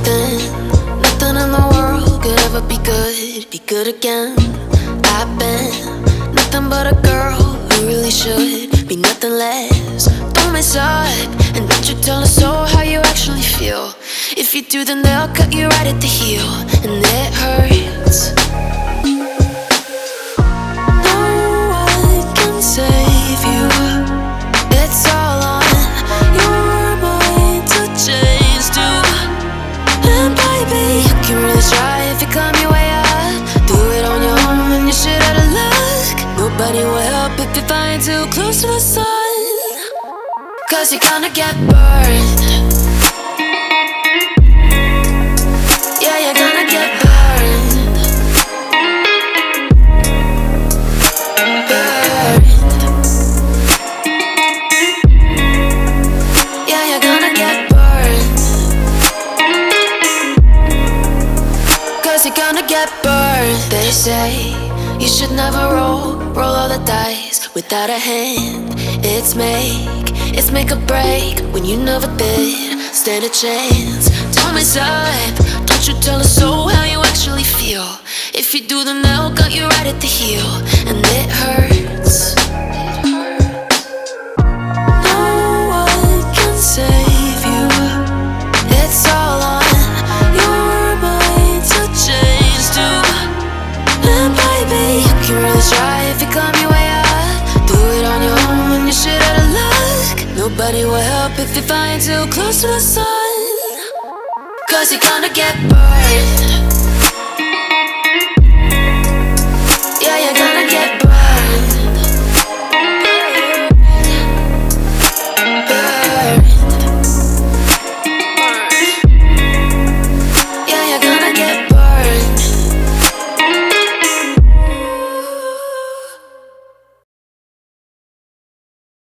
Nothing in the world could ever be good again. I've been nothing but a girl who really should be nothing less. Don't mess up, and don't you tell us so how you actually feel. If you do, then they'll cut you right at the heel, and it hurts. No one can save you. It's all on your mind to change too. And baby, you can really try if you climb your way up. Do it on your own and you shit out of luck. Nobody will help if you're flying too close to the sun, 'cause you're gonna get burned. Yeah, you're gonna get burned. Burned. Yeah, you're gonna get burned. 'Cause you're gonna get burned. They say you should never roll all the dice without a hand. It's make or break when you never did stand a chance. Don't mess up, don't you tell us so how you actually feel. If you do, then they'll cut you right at the heel, and it hurts. No one can save you. It's all on your mind to change too. And baby, you can really try if you climb your way up. Do it on your own when you shit out of luck. Nobody will help if you're flying too close to the sun, 'cause you're gonna get burned.